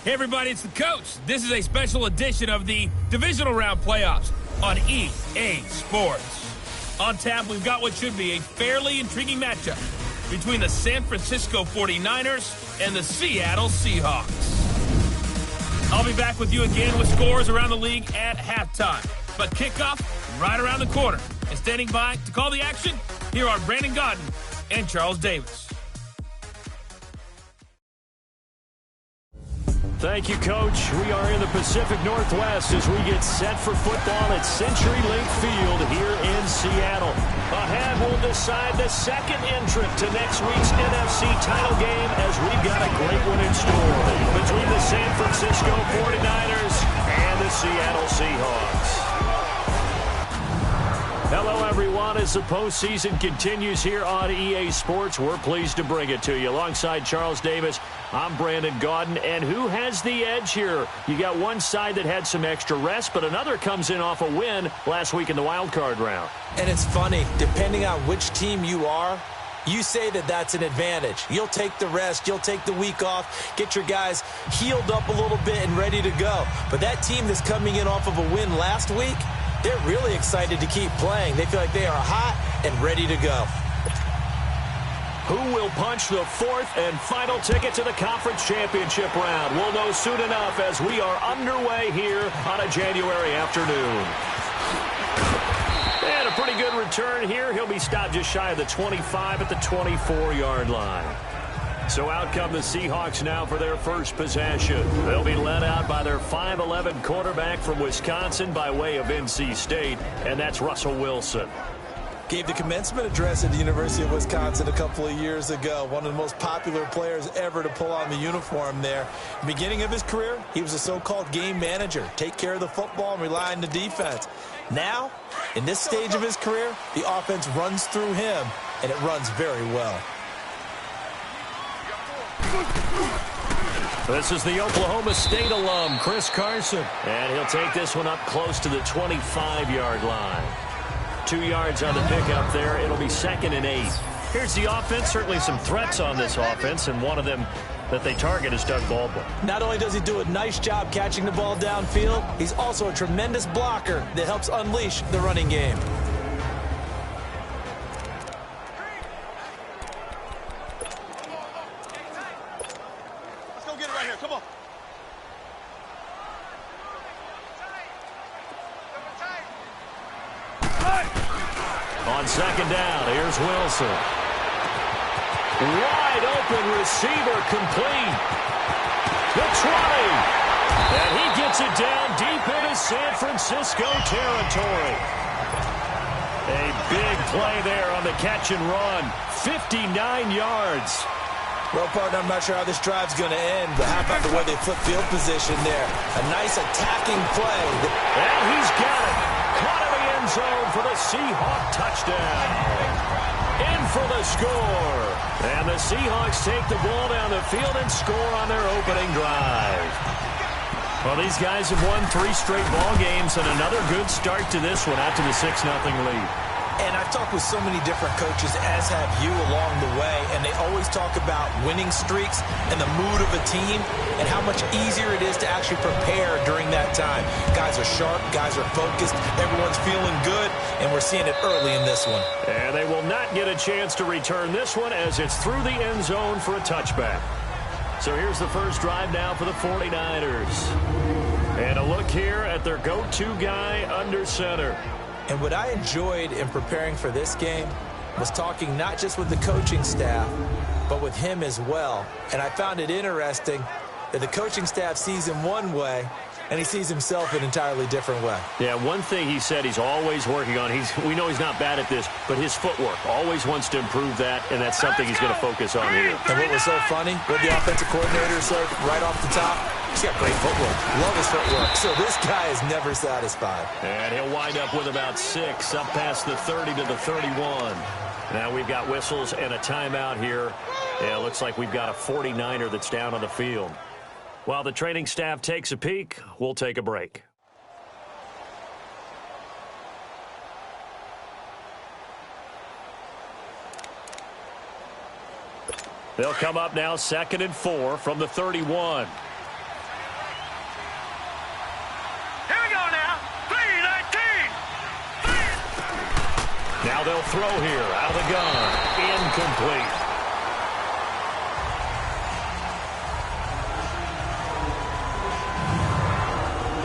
Hey everybody, it's the coach. This is a special edition of the Divisional Round Playoffs on EA Sports. On tap, we've got what should be a fairly intriguing matchup between the San Francisco 49ers and the Seattle Seahawks. I'll be back with you again with scores around the league at halftime. But kickoff right around the corner. And standing by to call the action, here are Brandon Godden and Charles Davis. Thank you, Coach. We are in the Pacific Northwest as we get set for football at CenturyLink Field here in Seattle. Ahead, we'll decide the second entrant to next week's NFC title game as we've got a great one in store between the San Francisco 49ers and the Seattle Seahawks. Hello, everyone. As the postseason continues here on EA Sports, we're pleased to bring it to you. Alongside Charles Davis, I'm Brandon Godden. And who has the edge here? You got one side that had some extra rest, but another comes in off a win last week in the wild card round. And it's funny, depending on which team you are, you say that that's an advantage. You'll take the rest. You'll take the week off. Get your guys healed up a little bit and ready to go. But that team that's coming in off of a win last week, they're really excited to keep playing. They feel like they are hot and ready to go. Who will punch the fourth and final ticket to the conference championship round? We'll know soon enough as we are underway here on a January afternoon. And a pretty good return here. He'll be stopped just shy of the 25 at the 24-yard line. So out come the Seahawks now for their first possession. They'll be led out by their 5'11 quarterback from Wisconsin by way of NC State, and that's Russell Wilson. Gave the commencement address at the University of Wisconsin a couple of years ago. One of the most popular players ever to pull on the uniform there. Beginning of his career, he was a so-called game manager. Take care of the football and rely on the defense. Now, in this stage of his career, the offense runs through him, and it runs very well. This is the Oklahoma State alum, Chris Carson. And he'll take this one up close to the 25-yard line. 2 yards on the pickup there. It'll be 2nd and 8. Here's the offense. Certainly some threats on this offense, and one of them that they target is Doug Baldwin. Not only does he do a nice job catching the ball downfield, he's also a tremendous blocker that helps unleash the running game. On 2nd down, here's Wilson. Wide open receiver complete. The 20. And he gets it down deep into San Francisco territory. A big play there on the catch and run. 59 yards. Well, partner, I'm not sure how this drive's going to end, but how about the way they flip field position there? A nice attacking play. And he's got it. Caught in the end zone for the Seahawk touchdown. In for the score. And the Seahawks take the ball down the field and score on their opening drive. Well, these guys have won 3 straight ball games and another good start to this one after the 6-0 lead. And I've talked with so many different coaches, as have you, along the way, and they always talk about winning streaks and the mood of a team and how much easier it is to actually prepare during that time. Guys are sharp, guys are focused, everyone's feeling good, and we're seeing it early in this one. And they will not get a chance to return this one as it's through the end zone for a touchback. So here's the first drive now for the 49ers. And a look here at their go-to guy under center. And what I enjoyed in preparing for this game was talking not just with the coaching staff, but with him as well. And I found it interesting that the coaching staff sees him one way, and he sees himself an entirely different way. Yeah, one thing he said he's always working on, we know he's not bad at this, but his footwork, always wants to improve that, and that's something he's going to focus on here. And what was so funny, what the offensive coordinator said right off the top, he's got great footwork. Love his footwork. So this guy is never satisfied. And he'll wind up with about 6, up past the 30 to the 31. Now we've got whistles and a timeout here. Yeah, it looks like we've got a 49er that's down on the field. While the training staff takes a peek, we'll take a break. They'll come up now 2nd and 4 from the 31. Now they'll throw here out of the gun. Incomplete.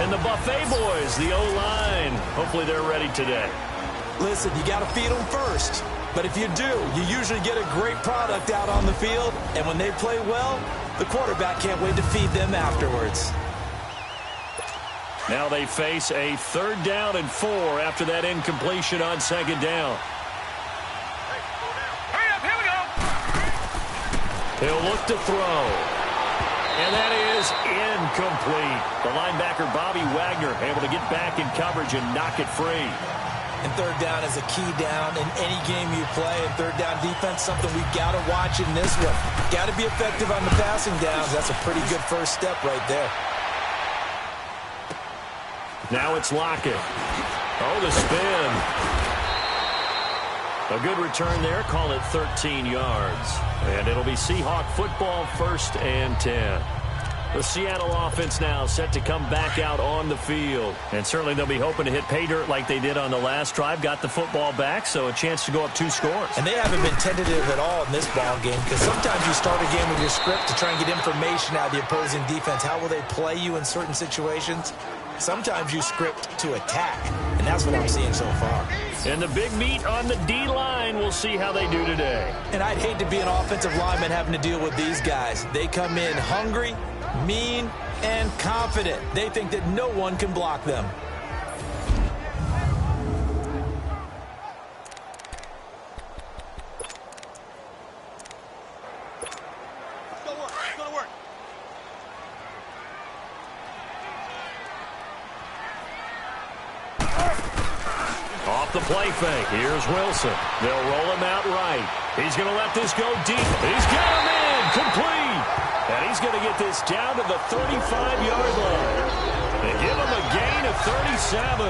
And the Buffet boys, the O-line, hopefully they're ready today. Listen, you got to feed them first. But if you do, you usually get a great product out on the field. And when they play well, the quarterback can't wait to feed them afterwards. Now they face a 3rd down and 4 after that incompletion on 2nd down. Hurry up, here we go. He'll look to throw. And that is incomplete. The linebacker, Bobby Wagner, able to get back in coverage and knock it free. And 3rd down is a key down in any game you play. And 3rd down defense, something we've got to watch in this one. Got to be effective on the passing downs. That's a pretty good first step right there. Now it's Lockett. Oh, the spin. A good return there. Call it 13 yards. And it'll be Seahawk football, 1st and 10. The Seattle offense now set to come back out on the field. And certainly they'll be hoping to hit pay dirt like they did on the last drive. Got the football back, so a chance to go up 2 scores. And they haven't been tentative at all in this ball game, because sometimes you start a game with your script to try and get information out of the opposing defense. How will they play you in certain situations? Sometimes you script to attack, and that's what I'm seeing so far. And the big meat on the D-line, we'll see how they do today. And I'd hate to be an offensive lineman having to deal with these guys. They come in hungry, mean, and confident. They think that no one can block them. Off the play fake. Here's Wilson. They'll roll him out right. He's going to let this go deep. He's got him in. Complete. And he's going to get this down to the 35-yard line. They give him a gain of 37.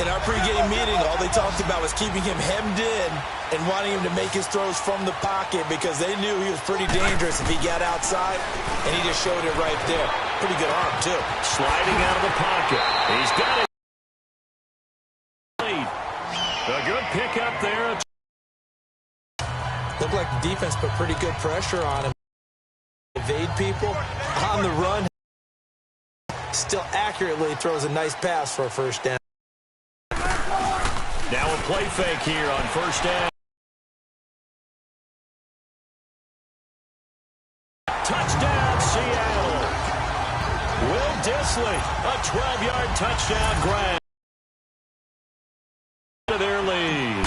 In our pregame meeting, all they talked about was keeping him hemmed in and wanting him to make his throws from the pocket, because they knew he was pretty dangerous if he got outside, and he just showed it right there. Pretty good arm, too. Sliding out of the pocket. He's got it. A good pickup there. Looked like the defense put pretty good pressure on him. Evade people on the run. Still accurately throws a nice pass for a 1st down. Now a play fake here on 1st down. Touchdown, Seattle. Will Dissly, a 12-yard touchdown grab to their lead.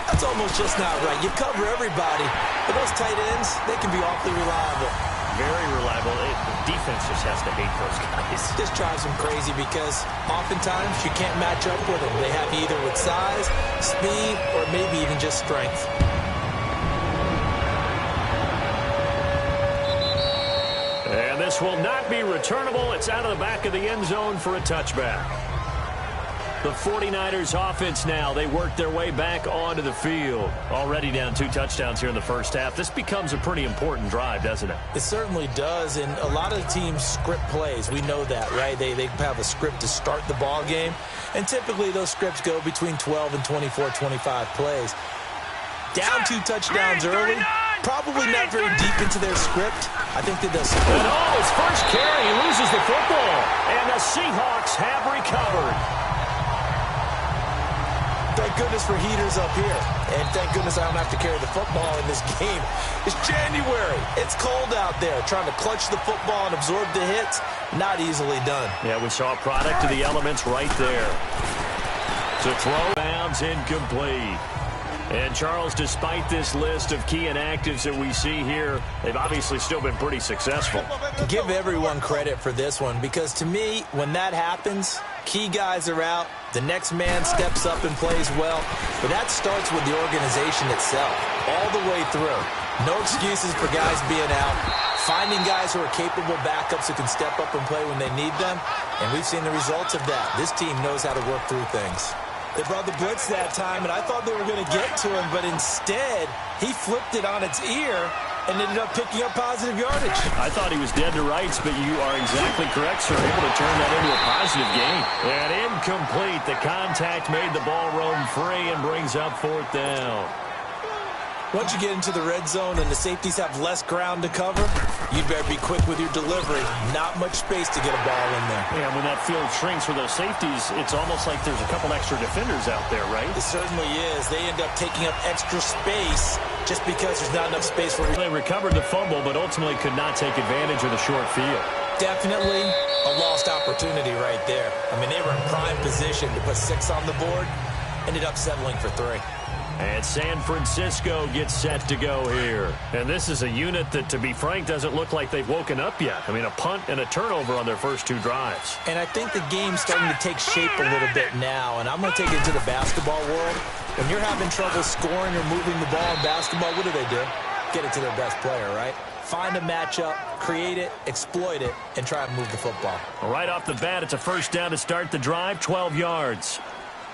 That's almost just not right. You cover everybody, but those tight ends, they can be awfully reliable. Very reliable. The defense just has to hate those guys. This drives them crazy because oftentimes you can't match up with them. They have either with size, speed, or maybe even just strength. And this will not be returnable. It's out of the back of the end zone for a touchback. The 49ers offense now, they work their way back onto the field. Already down 2 touchdowns here in the first half. This becomes a pretty important drive, doesn't it? It certainly does, and a lot of the teams script plays. We know that, right? They have a script to start the ball game, and typically those scripts go between 12 and 24, 25 plays. Down 2 touchdowns early, probably not very deep into their script. I think that does. And his first carry, he loses the football, and the Seahawks have recovered. Thank goodness for heaters up here. And thank goodness I don't have to carry the football in this game. It's January. It's cold out there. Trying to clutch the football and absorb the hits, not easily done. Yeah, we saw a product of the elements right there. To throw, bounds incomplete. And, Charles, despite this list of key inactives that we see here, they've obviously still been pretty successful. Give everyone credit for this one, because to me, when that happens, key guys are out, the next man steps up and plays well, but that starts with the organization itself, all the way through. No excuses for guys being out, finding guys who are capable backups who can step up and play when they need them, and we've seen the results of that. This team knows how to work through things. They brought the blitz that time, and I thought they were going to get to him, but instead, he flipped it on its ear and ended up picking up positive yardage. I thought he was dead to rights, but you are exactly correct, sir. Able to turn that into a positive gain. And incomplete. The contact made the ball roam free and brings up 4th down. Once you get into the red zone and the safeties have less ground to cover, you better be quick with your delivery. Not much space to get a ball in there. Yeah, when that field shrinks for those safeties, it's almost like there's a couple extra defenders out there, right? It certainly is. They end up taking up extra space just because there's not enough space for... They recovered the fumble, but ultimately could not take advantage of the short field. Definitely a lost opportunity right there. I mean, they were in prime position to put 6 on the board. Ended up settling for 3. And San Francisco gets set to go here. And this is a unit that, to be frank, doesn't look like they've woken up yet. I mean, a punt and a turnover on their first 2 drives. And I think the game's starting to take shape a little bit now. And I'm going to take it to the basketball world. When you're having trouble scoring or moving the ball in basketball, what do? Get it to their best player, right? Find a matchup, create it, exploit it, and try and move the football. Right off the bat, it's a first down to start the drive, 12 yards.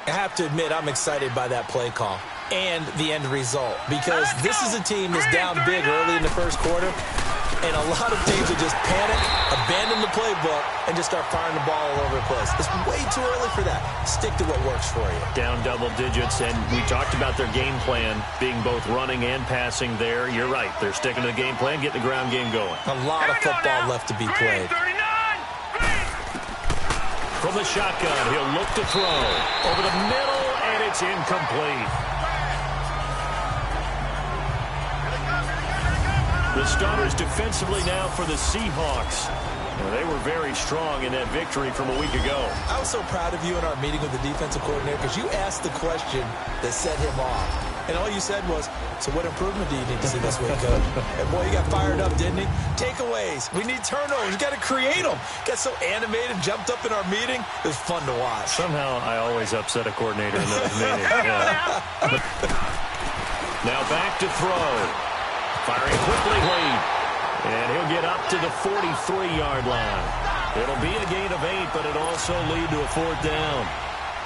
I have to admit, I'm excited by that play call and the end result, because this is a team that's down big early in the first quarter, and a lot of teams will just panic, abandon the playbook, and just start firing the ball all over the place. It's way too early for that. Stick to what works for you. Down double digits, and we talked about their game plan being both running and passing there. You're right. They're sticking to the game plan, getting the ground game going. A lot of football left to be played. From the shotgun, he'll look to throw. Over the middle, and it's incomplete. The starters defensively now for the Seahawks. Well, they were very strong in that victory from a week ago. I was so proud of you in our meeting with the defensive coordinator, because you asked the question that set him off. And all you said was, so what improvement do you need to see this week, Coach? And boy, he got fired up, didn't he? Takeaways. We need turnovers. You got to create them. Got so animated, jumped up in our meeting. It was fun to watch. Somehow I always upset a coordinator in those meetings. Yeah. Now back to throw. Firing quickly late. And he'll get up to the 43-yard line. It'll be a gain of 8, but it'll also lead to a 4th down.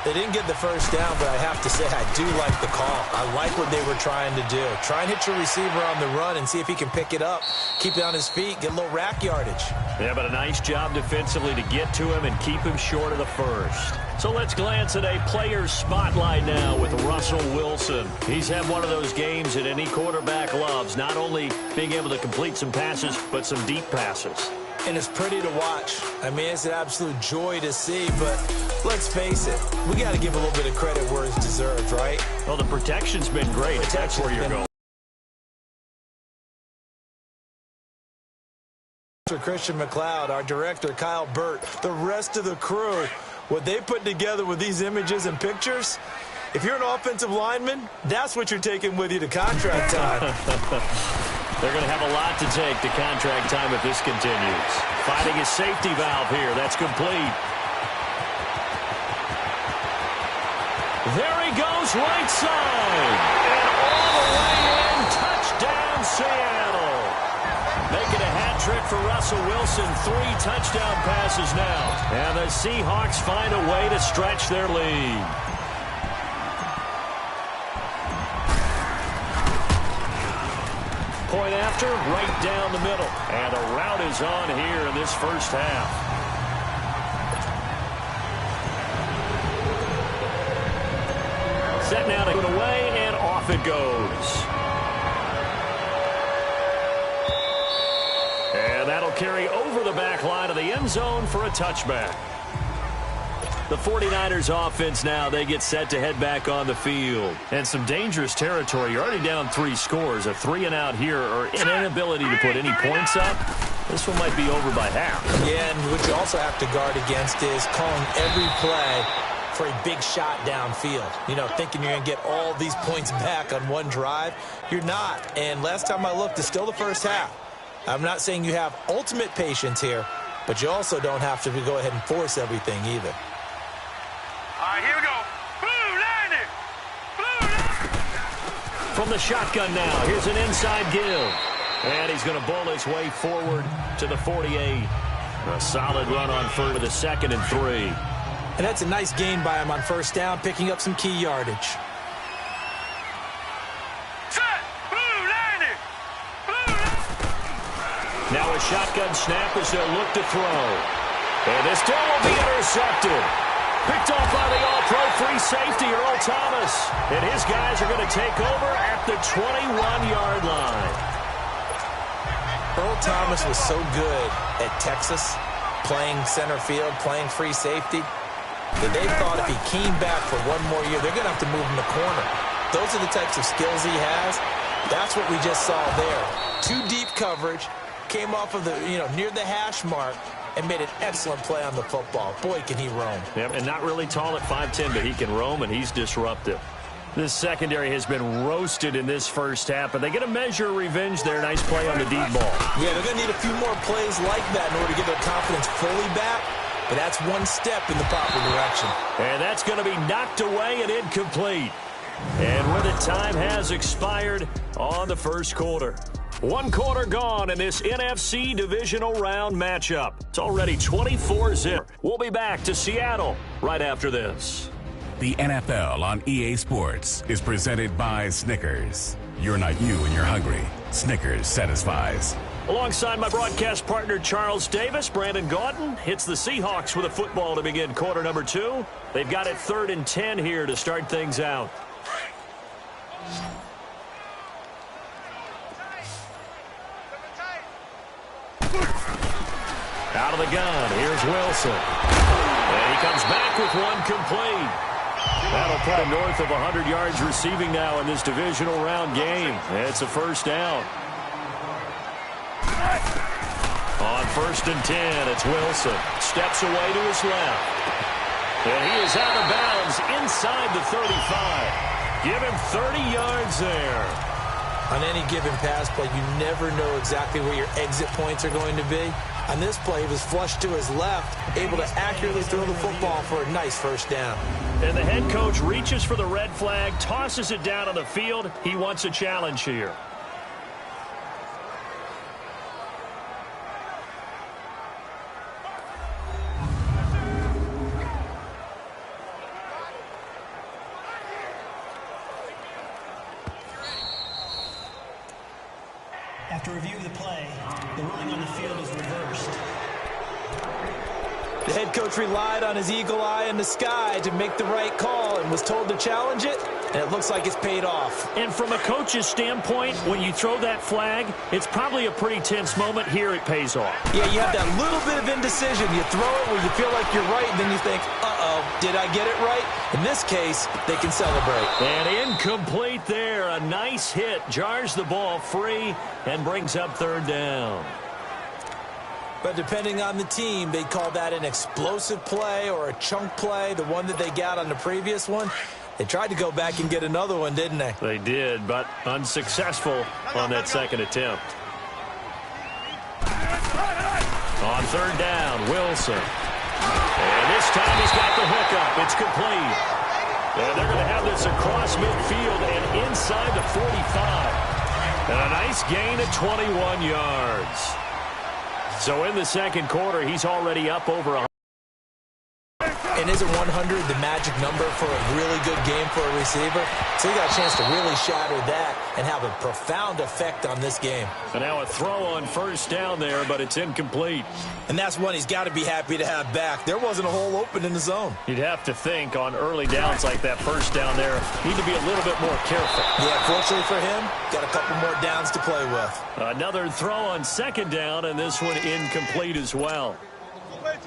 They didn't get the first down, but I have to say I do like the call. I like what they were trying to do. Try and hit your receiver on the run and see if he can pick it up, keep it on his feet, get a little rack yardage. Yeah, but a nice job defensively to get to him and keep him short of the first. So let's glance at a player's spotlight now with Russell Wilson. He's had one of those games that any quarterback loves, not only being able to complete some passes, but some deep passes. And it's pretty to watch. I mean, it's an absolute joy to see, but let's face it, we got to give a little bit of credit where it's deserved, right? Well, the protection's been great. That's where you're going. Christian McLeod, our director, Kyle Burt, the rest of the crew, what they put together with these images and pictures, if you're an offensive lineman, that's what you're taking with you to contract time. They're going to have a lot to take to contract time if this continues. Finding his safety valve here. That's complete. There he goes, right side. And all the way in, touchdown Seattle. Making a hat trick for Russell Wilson. 3 touchdown passes now. And the Seahawks find a way to stretch their lead. Point after, right down the middle. And the route is on here in this first half. Set now to put away, and off it goes. And that'll carry over the back line of the end zone for a touchback. The 49ers offense now, they get set to head back on the field. And some dangerous territory. You're already down 3 scores. A 3-and-out here, or an inability to put any points up. This one might be over by half. Yeah, and what you also have to guard against is calling every play for a big shot downfield. You know, thinking you're going to get all these points back on one drive. You're not. And last time I looked, it's still the first half. I'm not saying you have ultimate patience here, but you also don't have to go ahead and force everything either. All right, here we go. Blue line. From the shotgun now, here's an inside give. And he's going to bowl his way forward to the 48. A solid run on first with a 2nd and 3. And that's a nice gain by him on first down, picking up some key yardage. Set. Blue line. Now a shotgun snap as they'll look to throw. And this still will be intercepted. Picked off by the all-pro free safety, Earl Thomas. And his guys are going to take over at the 21-yard line. Earl Thomas was so good at Texas, playing center field, playing free safety, that they thought if he came back for one more year, they're going to have to move him to corner. Those are the types of skills he has. That's what we just saw there. Too deep coverage, came off of the, near the hash mark, and made an excellent play on the football. Boy, can he roam. Yep, and not really tall at 5'10", but he can roam, and he's disruptive. This secondary has been roasted in this first half, but they get a measure of revenge there. Nice play on the deep ball. Yeah, they're going to need a few more plays like that in order to get their confidence fully back, but that's one step in the proper direction. And that's going to be knocked away and incomplete. And with it, time has expired on the first quarter. One quarter gone in this NFC Divisional Round matchup. It's already 24-0. We'll be back to Seattle right after this. The NFL on EA Sports is presented by Snickers. You're not you when you're hungry. Snickers satisfies. Alongside my broadcast partner Charles Davis, Brandon Gaudin hits the Seahawks with a football to begin quarter number 2. They've got it 3rd and 10 here to start things out. Out of the gun, here's Wilson. And he comes back with one complete. That'll put him north of 100 yards receiving now in this divisional round game. It's a first down. On 1st and 10, it's Wilson. Steps away to his left. And he is out of bounds inside the 35. Give him 30 yards there. On any given pass play, you never know exactly where your exit points are going to be. On this play, he was flushed to his left, able to accurately throw the football for a nice first down. And the head coach reaches for the red flag, tosses it down on the field. He wants a challenge here. After review of the play, the ruling on the field is reversed. The head coach relied on his eagle eye in the sky to make the right call and was told to challenge it, and it looks like it's paid off. And from a coach's standpoint, when you throw that flag, it's probably a pretty tense moment. Here it pays off. Yeah, you have that little bit of indecision. You throw it where you feel like you're right, and then you think, uh-oh, did I get it right? In this case, they can celebrate. And incomplete there. A nice hit. Jars the ball free and brings up 3rd down. But depending on the team, they call that an explosive play or a chunk play, the one that they got on the previous one. They tried to go back and get another one, didn't they? They did, but unsuccessful on that second attempt. On 3rd down, Wilson. And this time he's got the hookup. It's complete. And they're going to have this across midfield and inside the 45. And a nice gain of 21 yards. So in the second quarter, he's already up over 100. And isn't 100 the magic number for a really good game for a receiver? So he got a chance to really shatter that and have a profound effect on this game. And now a throw on 1st down there, but it's incomplete. And that's one he's got to be happy to have back. There wasn't a hole open in the zone. You'd have to think on early downs like that 1st down there, need to be a little bit more careful. Yeah, fortunately for him, got a couple more downs to play with. Another throw on 2nd down, and this one incomplete as well.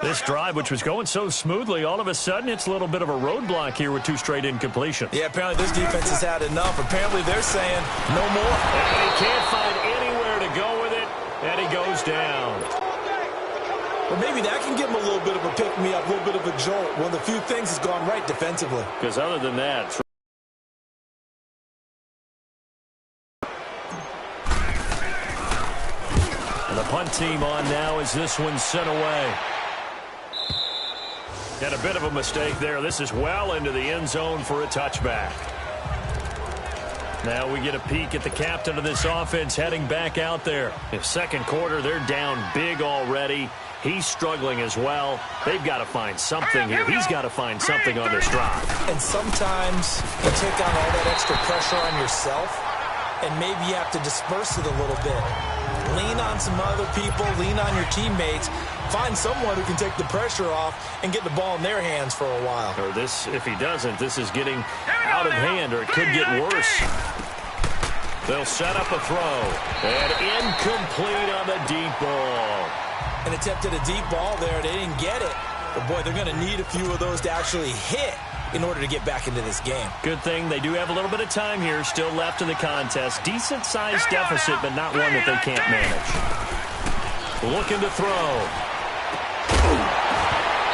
This drive, which was going so smoothly, all of a sudden it's a little bit of a roadblock here with 2 straight incompletions. Yeah, apparently this defense has had enough. Apparently they're saying no more. And he can't find anywhere to go with it, and he goes down. Well, maybe that can give him a little bit of a pick-me-up, a little bit of a jolt. One of the few things has gone right defensively. Because other than that... And the punt team on now as this one's sent away. And a bit of a mistake there. This is well into the end zone for a touchback. Now we get a peek at the captain of this offense heading back out there. In second quarter, they're down big already. He's struggling as well. They've got to find something here. He's got to find something on this drive. And sometimes you take on all that extra pressure on yourself, and maybe you have to disperse it a little bit. Lean on some other people, lean on your teammates, find someone who can take the pressure off and get the ball in their hands for a while. Or this, if he doesn't, this is getting out of hand, or it could get worse. They'll set up a throw, and incomplete on the deep ball. An attempt at a deep ball there, they didn't get it. But boy, they're going to need a few of those to actually hit in order to get back into this game. Good thing they do have a little bit of time here still left in the contest. Decent-sized deficit, but not one that they can't manage. Looking to throw.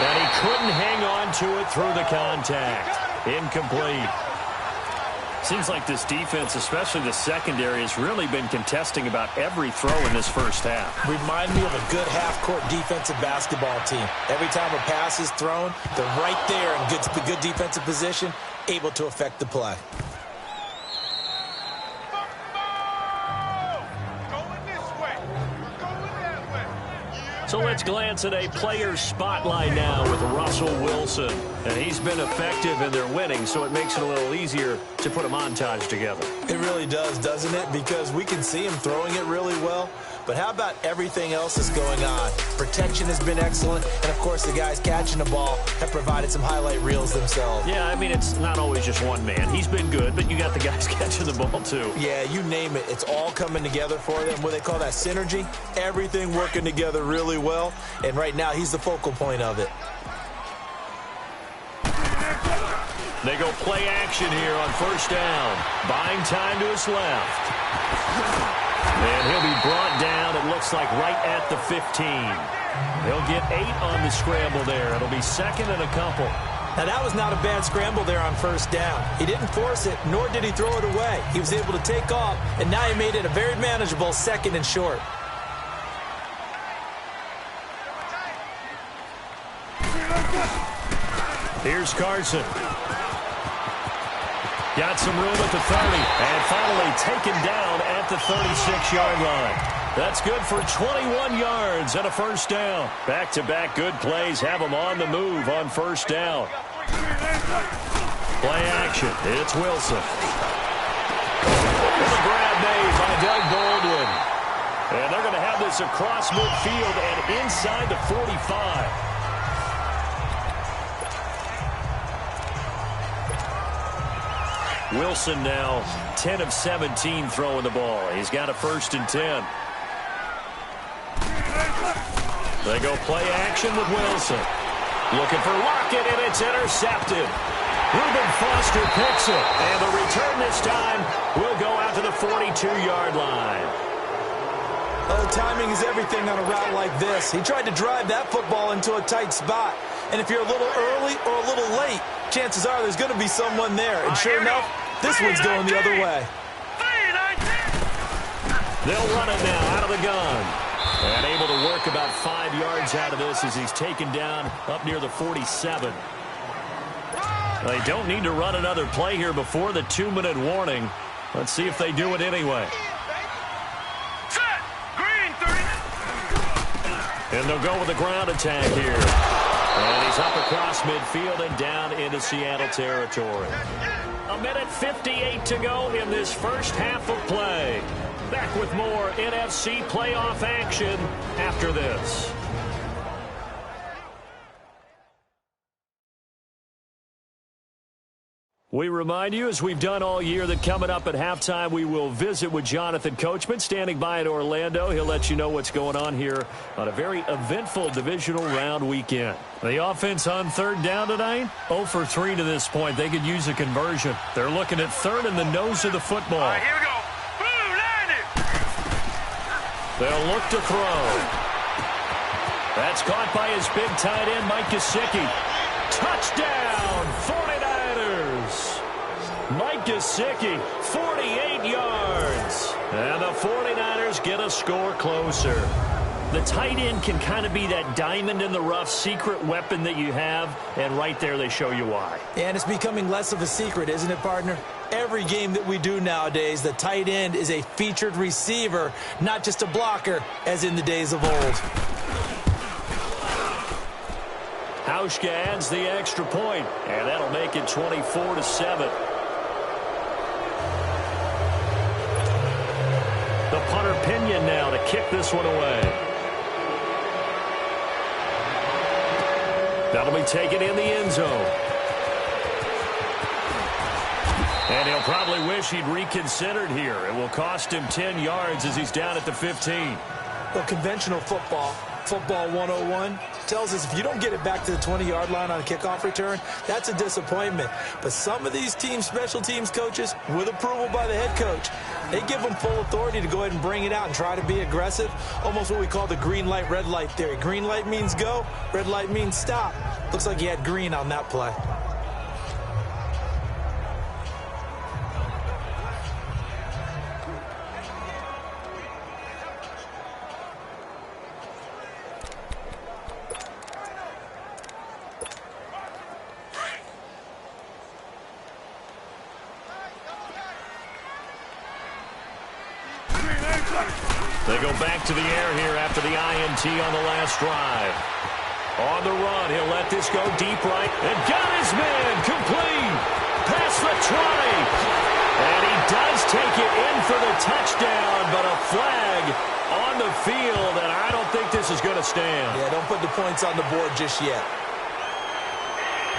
And he couldn't hang on to it through the contact. Incomplete. Seems like this defense, especially the secondary, has really been contesting about every throw in this first half. Remind me of a good half-court defensive basketball team. Every time a pass is thrown, they're right there in good defensive position, able to affect the play. So let's glance at a player's spotlight now with Russell Wilson. And he's been effective in their winning, so it makes it a little easier to put a montage together. It really does, doesn't it? Because we can see him throwing it really well. But how about everything else that's going on? Protection has been excellent. And, of course, the guys catching the ball have provided some highlight reels themselves. Yeah, I mean, it's not always just one man. He's been good, but you got the guys catching the ball, too. Yeah, you name it. It's all coming together for them. What they call that synergy. Everything working together really well. And right now, he's the focal point of it. They go play action here on first down. Buying time to his left. And he'll be brought down, it looks like, right at the 15. He'll get 8 on the scramble there. It'll be second and a couple. Now, that was not a bad scramble there on first down. He didn't force it, nor did he throw it away. He was able to take off, and now he made it a very manageable second and short. Here's Carson. Got some room at the 30, and finally taken down at the 36-yard line. That's good for 21 yards and a first down. Back-to-back good plays have them on the move on first down. Play action. It's Wilson. And a grab made by Doug Baldwin. And they're going to have this across midfield and inside the 45. Wilson now 10 of 17 throwing the ball. He's got a 1st and 10. They go play action with Wilson. Looking for Lockett, and it's intercepted. Reuben Foster picks it, and the return this time will go out to the 42-yard line. Oh, timing is everything on a route like this. He tried to drive that football into a tight spot. And if you're a little early or a little late, chances are there's going to be someone there. And sure enough, this one's going the other way. They'll run it now out of the gun. And able to work about 5 yards out of this as he's taken down up near the 47. They don't need to run another play here before the 2-minute warning. Let's see if they do it anyway. And they'll go with the ground attack here. And he's up across midfield and down into Seattle territory. 1:58 to go in this first half of play. Back with more NFC playoff action after this. We remind you, as we've done all year, that coming up at halftime, we will visit with Jonathan Coachman, standing by in Orlando. He'll let you know what's going on here on a very eventful divisional round weekend. The offense on third down tonight, 0 for 3 to this point. They could use a conversion. They're looking at third in the nose of the football. All right, here we go. Boom, line it. They'll look to throw. That's caught by his big tight end, Mike Gesicki. Touchdown, 49ers. Mike Gesicki, 48 yards. And the 49ers get a score closer. The tight end can kind of be that diamond in the rough secret weapon that you have, and right there they show you why. And it's becoming less of a secret, isn't it, partner? Every game that we do nowadays, the tight end is a featured receiver, not just a blocker, as in the days of old. Hauschka adds the extra point, and that'll make it 24-7. Pinion now to kick this one away. That'll be taken in the end zone. And he'll probably wish he'd reconsidered here. It will cost him 10 yards as he's down at the 15. Well, conventional football 101, tells us if you don't get it back to the 20-yard line on a kickoff return, that's a disappointment. But some of these teams, special teams coaches, with approval by the head coach, they give them full authority to go ahead and bring it out and try to be aggressive. Almost what we call the green light, red light theory. Green light means go, red light means stop. Looks like he had green on that play. They go back to the air here after the INT on the last drive. On the run, he'll let this go deep right. And got his man complete. Past the 20. And he does take it in for the touchdown, but a flag on the field, and I don't think this is going to stand. Yeah, don't put the points on the board just yet.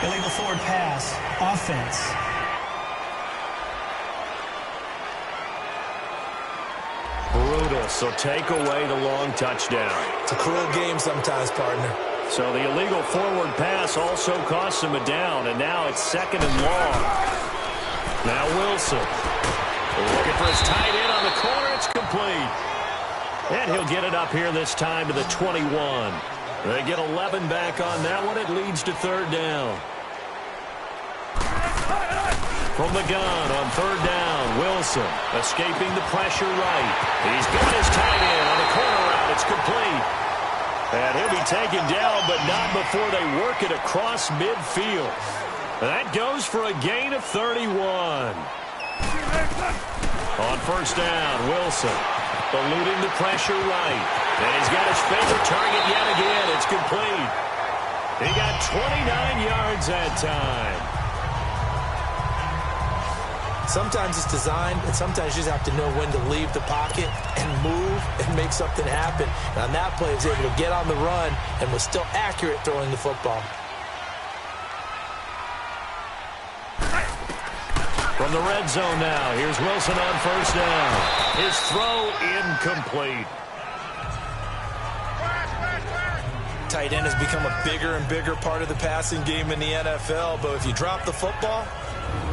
Illegal forward pass. Offense. Brutus will take away the long touchdown. It's a cruel game sometimes, partner. So the illegal forward pass also costs him a down, and now it's 2nd and long. Now Wilson. Looking for his tight end on the corner. It's complete. And he'll get it up here this time to the 21. They get 11 back on that one. It leads to 3rd down. From the gun on 3rd down, Wilson escaping the pressure right. He's got his tight end on the corner route. It's complete. And he'll be taken down, but not before they work it across midfield. That goes for a gain of 31. On 1st down, Wilson eluding the pressure right. And he's got his favorite target yet again. It's complete. He got 29 yards that time. Sometimes it's designed, and sometimes you just have to know when to leave the pocket and move and make something happen. And on that play, he was able to get on the run and was still accurate throwing the football. From the red zone now, here's Wilson on 1st down. His throw incomplete. Tight end has become a bigger and bigger part of the passing game in the NFL, but if you drop the football,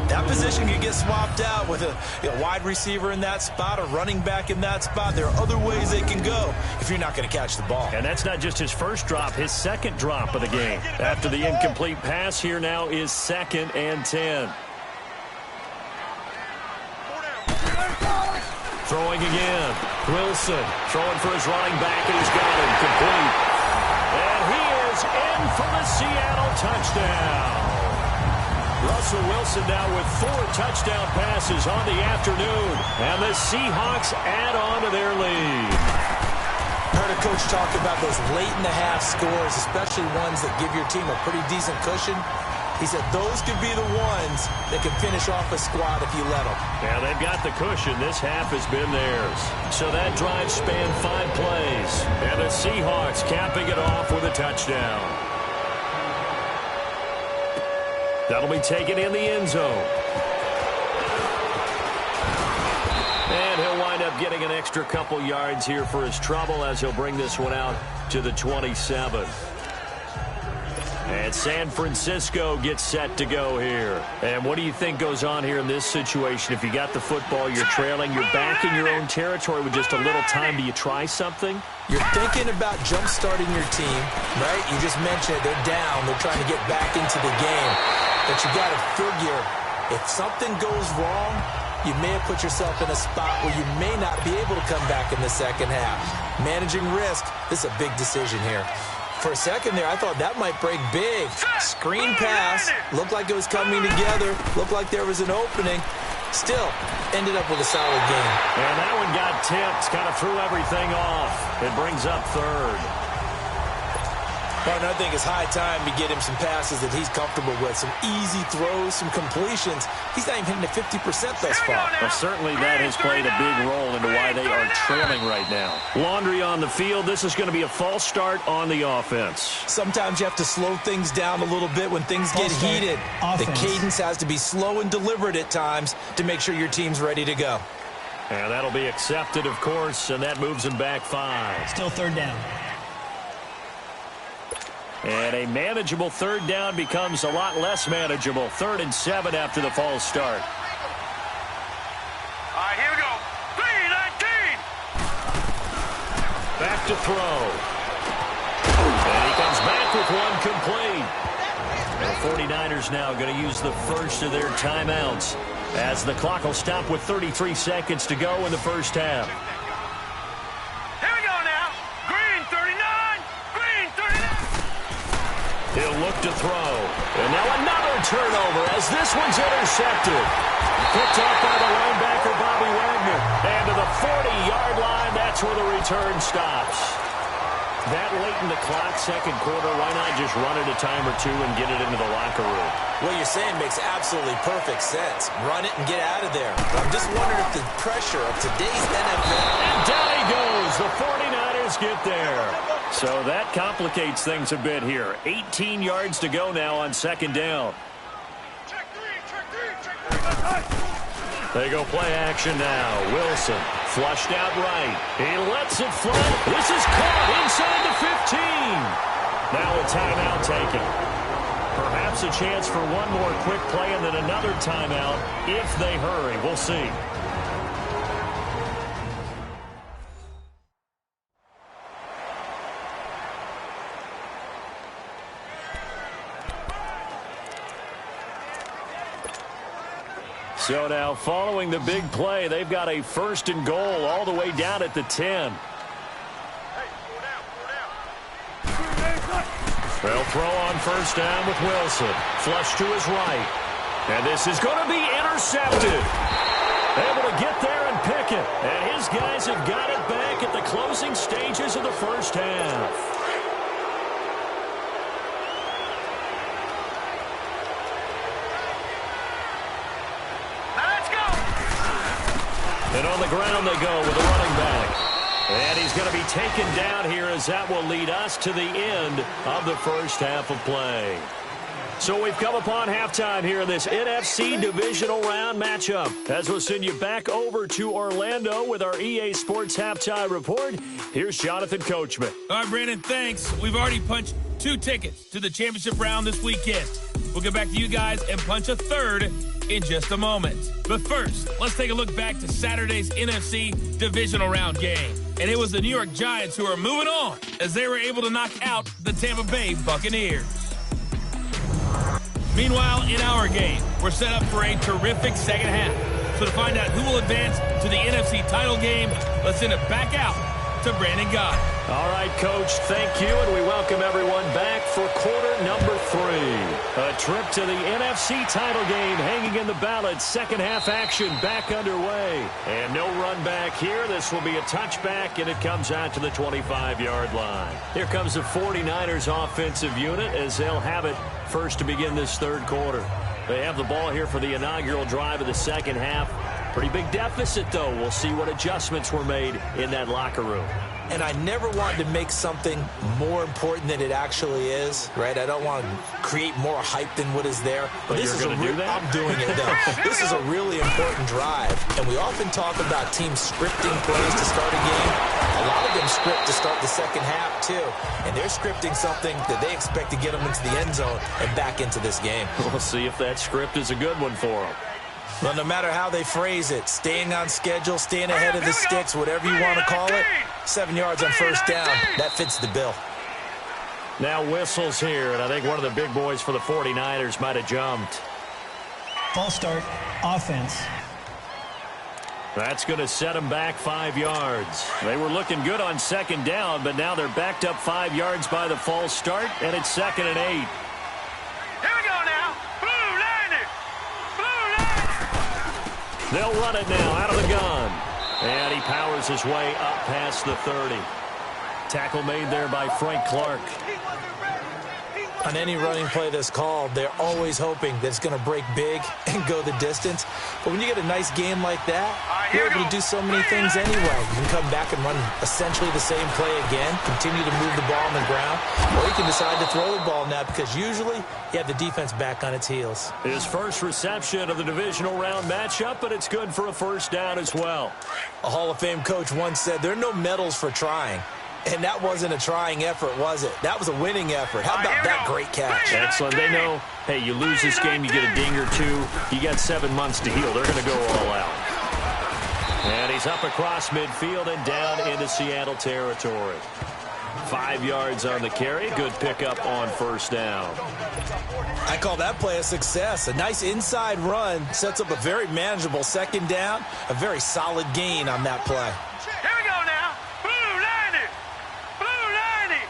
that position can get swapped out with a wide receiver in that spot, a running back in that spot. There are other ways they can go if you're not going to catch the ball. And that's not just his first drop, his 2nd drop of the game. After the incomplete pass, here now is 2nd and 10. Throwing again. Wilson throwing for his running back, and he's got him complete. And he is in for the Seattle touchdown. Russell Wilson now with 4 touchdown passes on the afternoon. And the Seahawks add on to their lead. Heard a coach talk about those late-in-the-half scores, especially ones that give your team a pretty decent cushion. He said those could be the ones that could finish off a squad if you let them. Yeah, they've got the cushion. This half has been theirs. So that drive spanned 5 plays. And the Seahawks capping it off with a touchdown. That'll be taken in the end zone. And he'll wind up getting an extra couple yards here for his trouble as he'll bring this one out to the 27. And San Francisco gets set to go here. And what do you think goes on here in this situation? If you got the football, you're trailing, you're back in your own territory with just a little time. Do you try something? You're thinking about jump-starting your team, right? You just mentioned they're down. They're trying to get back into the game. But you got to figure, if something goes wrong, you may have put yourself in a spot where you may not be able to come back in the second half. Managing risk, this is a big decision here. For a second there, I thought that might break big. Screen pass, looked like it was coming together, looked like there was an opening. Still, ended up with a solid game. And that one got tipped, kind of threw everything off. It brings up 3rd. Well, I think it's high time to get him some passes that he's comfortable with, some easy throws, some completions. He's not even hitting the 50% thus far. Well, certainly that has played a big role into why they are trailing right now. Laundry on the field. This is going to be a false start on the offense. Sometimes you have to slow things down a little bit when things get heated. The cadence has to be slow and deliberate at times to make sure your team's ready to go. And that'll be accepted, of course, and that moves him back 5. Still third down. And a manageable third down becomes a lot less manageable. 3rd and 7 after the false start. All right, here we go. 3-19. Back to throw. And he comes back with one complete. The 49ers now going to use the first of their timeouts as the clock will stop with 33 seconds to go in the first half. Here we go now. Green 39. Green 39. He'll look to throw. And now another turnover as this one's intercepted. Picked off by the linebacker, Bobby Wagner. And to the 40-yard line, that's where the return stops. That late in the clock, second quarter, why not just run it a time or two and get it into the locker room? What you're saying makes absolutely perfect sense. Run it and get out of there. But I'm just wondering if the pressure of today's NFL... And down he goes. The 49ers get there. So that complicates things a bit here. 18 yards to go now on second down. Check three. They go play action now. Wilson flushed out right. He lets it fly. This is caught inside the 15. Now a timeout taken. Perhaps a chance for one more quick play and then another timeout if they hurry. We'll see. So now, following the big play, they've got a 1st and goal all the way down at the 10. They'll throw on 1st down with Wilson. Flush to his right. And this is going to be intercepted. Able to get there and pick it. And his guys have got it back at the closing stages of the first half. And on the ground they go with a running back. And he's going to be taken down here as that will lead us to the end of the first half of play. So we've come upon halftime here in this NFC Divisional Round matchup. As we'll send you back over to Orlando with our EA Sports Halftime Report, here's Jonathan Coachman. All right, Brandon, thanks. We've already punched 2 tickets to the championship round this weekend. We'll get back to you guys and punch a 3rd in just a moment. But first, let's take a look back to Saturday's NFC Divisional Round game. And it was the New York Giants who are moving on as they were able to knock out the Tampa Bay Buccaneers. Meanwhile, in our game, we're set up for a terrific second half. So to find out who will advance to the NFC title game, let's send it back out to Brandon Gott. All right, Coach, thank you, and we welcome everyone back for quarter number 3. A trip to the NFC title game hanging in the balance. Second half action back underway. And no run back here. This will be a touchback, and it comes out to the 25-yard line. Here comes the 49ers offensive unit as they'll have it first to begin this third quarter. They have the ball here for the inaugural drive of the second half. Pretty big deficit, though. We'll see what adjustments were made in that locker room. And I never wanted to make something more important than it actually is, right? I don't want to create more hype than what is there. But this you're going to do that? I'm doing it, though. This is a really important drive. And we often talk about teams scripting plays to start a game. A lot of them script to start the second half, too. And they're scripting something that they expect to get them into the end zone and back into this game. We'll see if that script is a good one for them. Well, no matter how they phrase it, staying on schedule, staying ahead of the sticks, whatever you want to call it, 7 yards on first down, that fits the bill. Now whistles here, and I think one of the big boys for the 49ers might have jumped. False start, offense. That's going to set them back 5 yards. They were looking good on second down, but now they're backed up 5 yards by the false start, and it's 2nd and 8. Here we go now. Blue landed. Blue landed. They'll run it now out of the gun. And he powers his way up past the 30. Tackle made there by Frank Clark. On any running play that's called, they're always hoping that it's going to break big and go the distance. But when you get a nice game like that, you're able to do so many things anyway. You can come back and run essentially the same play again, continue to move the ball on the ground, or you can decide to throw the ball now because usually you have the defense back on its heels. His first reception of the divisional round matchup, but it's good for a first down as well. A Hall of Fame coach once said, there are no medals for trying. And that wasn't a trying effort, was it? That was a winning effort. How about that great catch? Excellent. They know, hey, you lose this game, you get a ding or two. You got 7 months to heal. They're going to go all out. And he's up across midfield and down into Seattle territory. 5 yards on the carry. Good pickup on first down. I call that play a success. A nice inside run sets up a very manageable second down. A very solid gain on that play. Here we go now. Blue 90. Blue 90.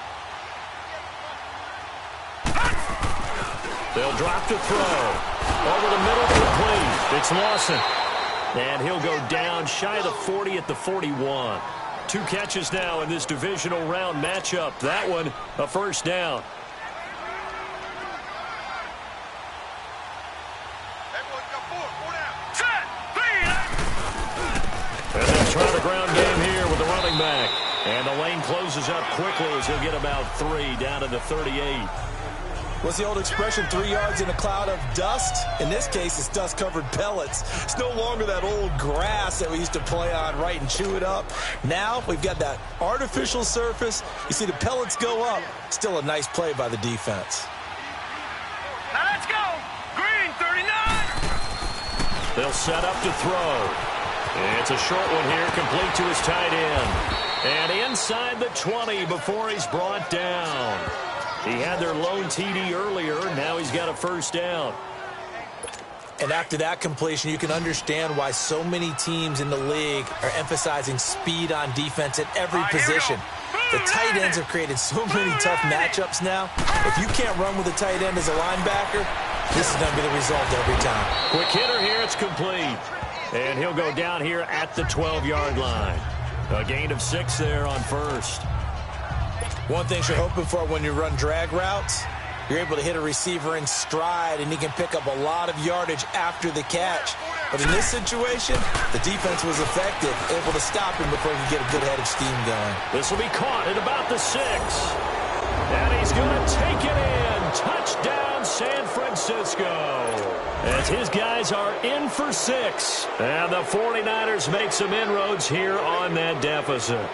They'll drop to throw. Over the middle, complete. It's Lawson. And he'll go down shy of the 40 at the 41. 2 catches now in this divisional round matchup. That one, a first down. And they try the ground game here with the running back. And the lane closes up quickly as he'll get about 3 down to the 38. What's the old expression, 3 yards in a cloud of dust? In this case, it's dust-covered pellets. It's no longer that old grass that we used to play on, right, and chew it up. Now we've got that artificial surface. You see the pellets go up. Still a nice play by the defense. Now let's go. Green 39. They'll set up to throw. It's a short one here, complete to his tight end. And inside the 20 before he's brought down. He had their lone TD earlier. Now he's got a first down. And after that completion, you can understand why so many teams in the league are emphasizing speed on defense at every position. The tight ends have created so many tough matchups now. If you can't run with a tight end as a linebacker, this is going to be the result every time. Quick hitter here. It's complete. And he'll go down here at the 12-yard line. A gain of 6 there on first. One thing you're hoping for when you run drag routes, you're able to hit a receiver in stride, and he can pick up a lot of yardage after the catch. But in this situation, the defense was effective, able to stop him before he could get a good head of steam going. This will be caught at about the 6. And he's going to take it in. Touchdown, San Francisco. As his guys are in for 6. And the 49ers make some inroads here on that deficit.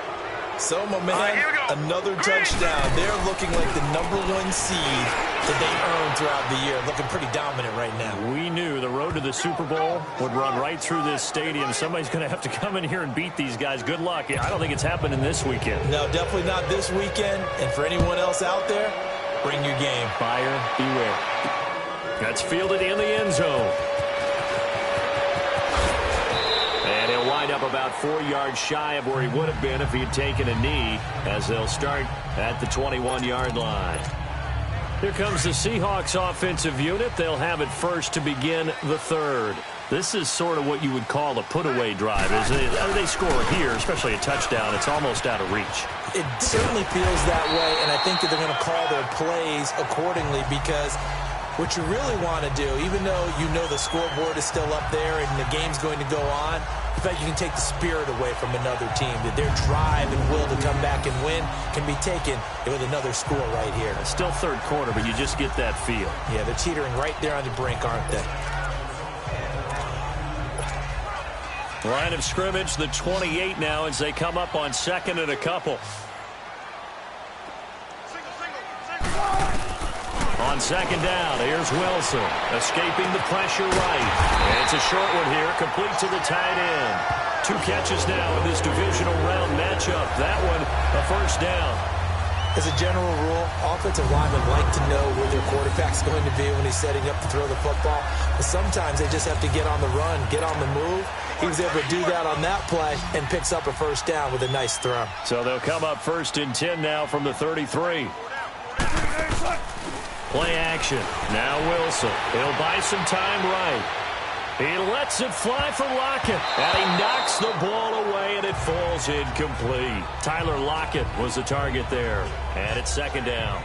So, my man, another touchdown. They're looking like the #1 seed that they earned throughout the year. Looking pretty dominant right now. We knew the road to the Super Bowl would run right through this stadium. Somebody's going to have to come in here and beat these guys. Good luck. I don't think it's happening this weekend. No, definitely not this weekend. And for anyone else out there, bring your game. Buyer beware. That's fielded in the end zone. And he'll wind up about 4 yards shy of where he would have been if he had taken a knee, as they'll start at the 21-yard line. Here comes the Seahawks offensive unit. They'll have it first to begin the third. This is sort of what you would call a put-away drive. They score here, especially a touchdown. It's almost out of reach. It certainly feels that way, and I think that they're going to call their plays accordingly because what you really want to do, even though you know the scoreboard is still up there and the game's going to go on, in fact, you can take the spirit away from another team. That their drive and will to come back and win can be taken with another score right here. It's still third quarter, but you just get that feel. Yeah, they're teetering right there on the brink, aren't they? Line of scrimmage, the 28 now as they come up on second and a couple. On second down, here's Wilson, escaping the pressure right. And it's a short one here, complete to the tight end. 2 catches now in this divisional round matchup. That one, a first down. As a general rule, offensive linemen like to know where their quarterback's going to be when he's setting up to throw the football. But sometimes they just have to get on the run, get on the move. He was able to do that on that play and picks up a first down with a nice throw. So they'll come up first and 10 now from the 33. Play action. Now Wilson. He'll buy some time right. He lets it fly for Lockett. And he knocks the ball away, and it falls incomplete. Tyler Lockett was the target there. And it's second down.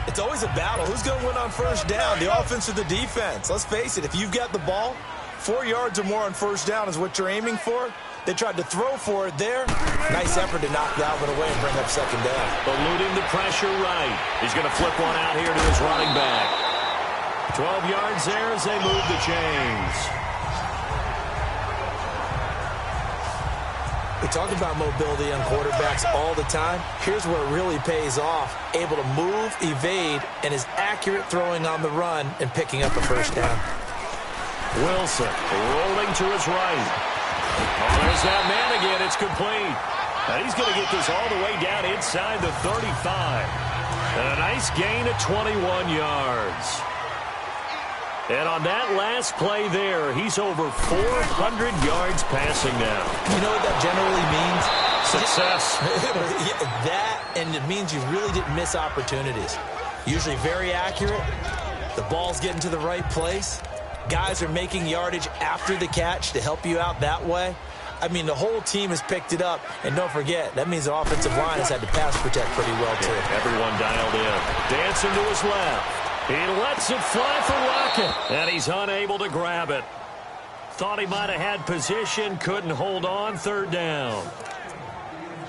It's always a battle. Who's going to win on first down, the offense or the defense? Let's face it, if you've got the ball, 4 yards or more on first down is what you're aiming for. They tried to throw for it there. Nice effort to knock that one away and bring up second down. Eluding the pressure right. He's going to flip one out here to his running back. 12 yards there as they move the chains. We talk about mobility on quarterbacks all the time. Here's where it really pays off. Able to move, evade, and is accurate throwing on the run and picking up a first down. Wilson rolling to his right. Oh, there's that man again. It's complete. And he's going to get this all the way down inside the 35. And a nice gain of 21 yards. And on that last play there, he's over 400 yards passing now. You know what that generally means? Success. That, and it means you really didn't miss opportunities. Usually very accurate. The ball's getting to the right place. Guys are making yardage after the catch to help you out that way. I mean, the whole team has picked it up. And don't forget, that means the offensive line has had to pass protect pretty well, too. Yeah, everyone dialed in. Dancing to his left. He lets it fly for Rocket, and he's unable to grab it. Thought he might have had position, couldn't hold on, third down.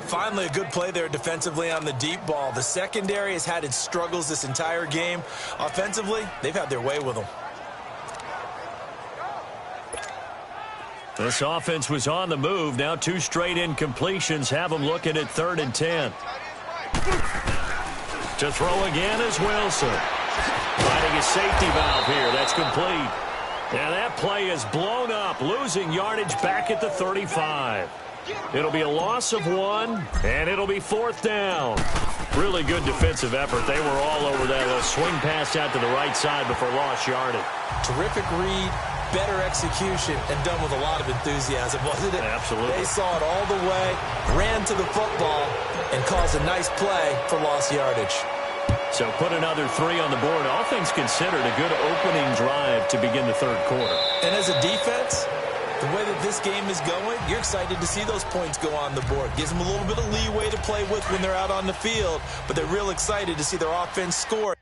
Finally, a good play there defensively on the deep ball. The secondary has had its struggles this entire game. Offensively, they've had their way with them. This offense was on the move. Now 2 straight incompletions have them looking at 3rd and 10. To throw again is Wilson. Finding a safety valve here. That's complete. And that play is blown up, losing yardage back at the 35. It'll be a loss of 1, and it'll be 4th down. Really good defensive effort. They were all over that little swing pass out to the right side before lost yardage. Terrific read, better execution, and done with a lot of enthusiasm, wasn't it? Absolutely. They saw it all the way, ran to the football, and caused a nice play for lost yardage. So put another 3 on the board. All things considered, a good opening drive to begin the 3rd quarter. And as a defense, the way that this game is going, you're excited to see those points go on the board. Gives them a little bit of leeway to play with when they're out on the field, but they're real excited to see their offense score.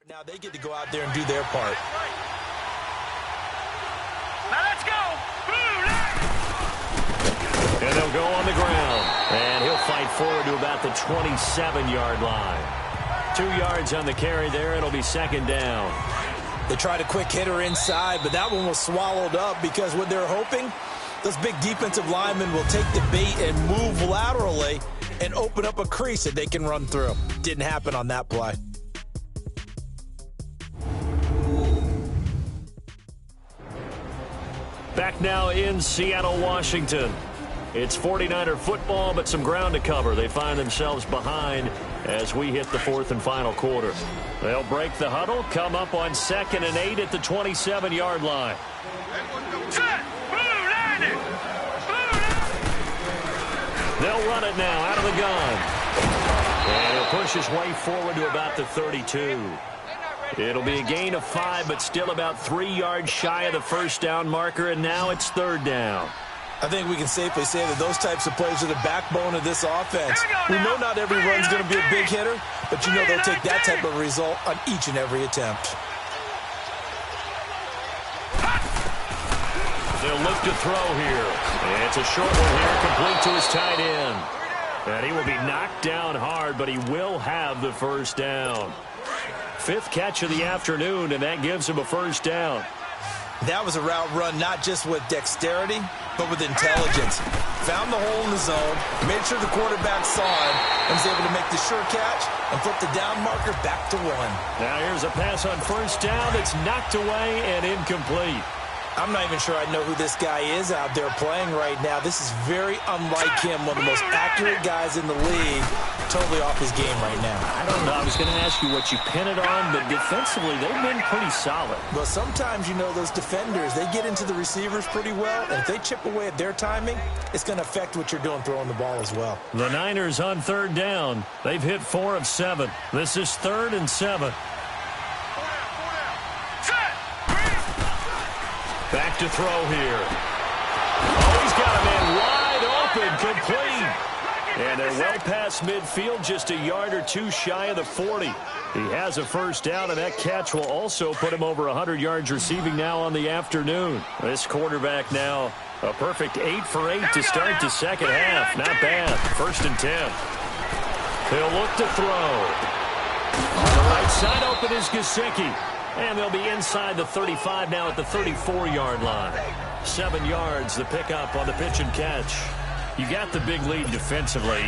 Now they get to go out there and do their part. Now let's go. And they'll go on the ground. And he'll fight forward to about the 27-yard line. 2 yards on the carry there. It'll be 2nd down. They tried a quick hitter inside, but that one was swallowed up because what they're hoping, those big defensive linemen will take the bait and move laterally and open up a crease that they can run through. Didn't happen on that play. Back now in Seattle, Washington. It's 49er football, but some ground to cover. They find themselves behind as we hit the 4th and final quarter. They'll break the huddle, come up on 2nd and 8 at the 27-yard line. Set. Blue landing. They'll run it now out of the gun. And he'll push his way forward to about the 32. It'll be a gain of 5, but still about 3 yards shy of the first down marker, and now it's 3rd down. I think we can safely say that those types of plays are the backbone of this offense. We know not every run's going to be a big hitter, but you know they'll take that type of result on each and every attempt. They'll look to throw here. It's a short one here, complete to his tight end. And he will be knocked down hard, but he will have the first down. 5th catch of the afternoon, and that gives him a first down. That was a route run not just with dexterity, but with intelligence. Found the hole in the zone, made sure the quarterback saw him, and was able to make the sure catch and flip the down marker back to 1. Now here's a pass on first down that's knocked away and incomplete. I'm not even sure I know who this guy is out there playing right now. This is very unlike him, one of the most accurate guys in the league. Totally off his game right now. I don't know. I was going to ask you what you pin it on, but defensively, they've been pretty solid. Well, sometimes, those defenders, they get into the receivers pretty well, and if they chip away at their timing, it's going to affect what you're doing throwing the ball as well. The Niners on third down. They've hit 4 of 7. This is 3rd and 7. Back to throw here. Oh, he's got a man wide open, complete. And they're well past midfield, just a yard or two shy of the 40. He has a first down, and that catch will also put him over 100 yards receiving now on the afternoon. This quarterback now a perfect 8 for 8 to start the second half. Not bad. 1st and 10. He'll look to throw. On the right side open is Gesicki. And they'll be inside the 35 now at the 34-yard line. 7 yards, the pickup on the pitch and catch. You got the big lead defensively.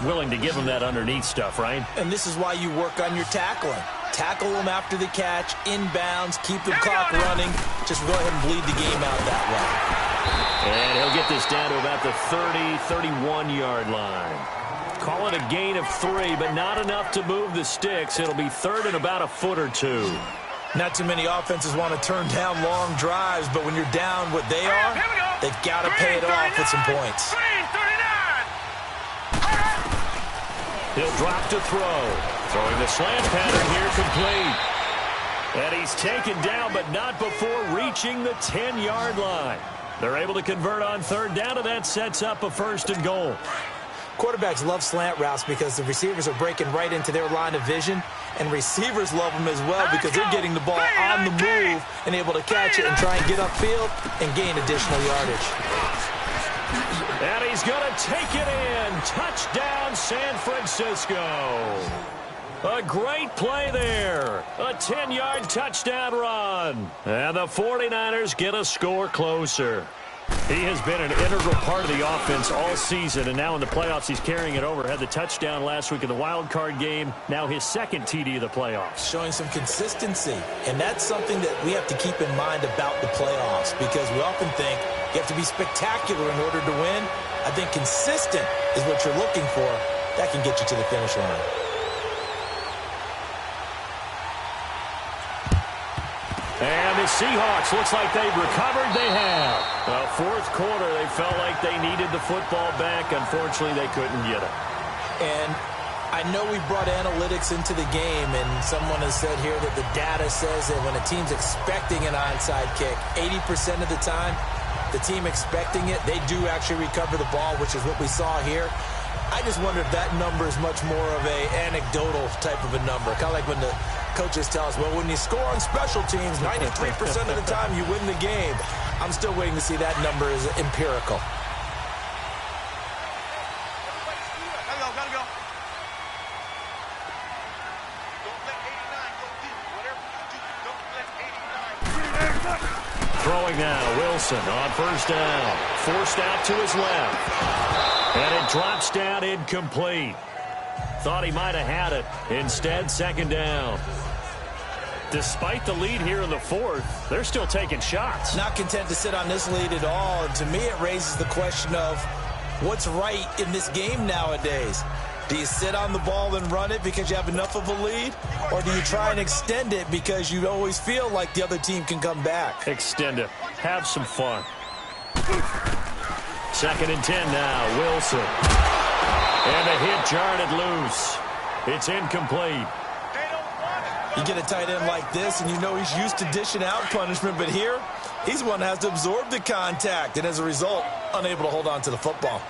Willing to give them that underneath stuff, right? And this is why you work on your tackling. Tackle them after the catch, inbounds, keep the clock running. Just go ahead and bleed the game out that way. And he'll get this down to about the 30, 31-yard line. Call it a gain of 3, but not enough to move the sticks. It'll be 3rd and about a foot or 2. Not too many offenses want to turn down long drives, but when you're down what they are, they've got to pay it off with some points. He'll drop to throw. Throwing the slant pattern here complete. And he's taken down, but not before reaching the 10-yard line. They're able to convert on 3rd down, and that sets up a 1st and goal. Quarterbacks love slant routes because the receivers are breaking right into their line of vision, and receivers love them as well because they're getting the ball on the move and able to catch it and try and get upfield and gain additional yardage. And he's going to take it in. Touchdown, San Francisco. A great play there. A 10-yard touchdown run. And the 49ers get a score closer. He has been an integral part of the offense all season, and now in the playoffs he's carrying it over. Had the touchdown last week in the wild card game. Now his 2nd TD of the playoffs. Showing some consistency, and that's something that we have to keep in mind about the playoffs because we often think you have to be spectacular in order to win. I think consistent is what you're looking for. That can get you to the finish line. And the Seahawks, looks like they've recovered. They have. Well, 4th quarter, they felt like they needed the football back. Unfortunately, they couldn't get it. And I know we brought analytics into the game, and someone has said here that the data says that when a team's expecting an onside kick, 80% of the time, the team expecting it, they do actually recover the ball, which is what we saw here. I just wonder if that number is much more of a anecdotal type of a number. Kind of like when the coaches tell us, well, when you score on special teams, 93% of the time you win the game. I'm still waiting to see that number is empirical. Throwing now, Wilson on 1st down. Forced out to his left. And it drops down incomplete. Thought he might have had it. Instead, 2nd down. Despite the lead here in the 4th, they're still taking shots. Not content to sit on this lead at all. And to me, it raises the question of what's right in this game nowadays. Do you sit on the ball and run it because you have enough of a lead? Or do you try and extend it because you always feel like the other team can come back? Extend it. Have some fun. 2nd and 10 now. Wilson. And a hit jarred it loose. It's incomplete. You get a tight end like this, and you know he's used to dishing out punishment, but here, he's the one that has to absorb the contact, and as a result, unable to hold on to the football.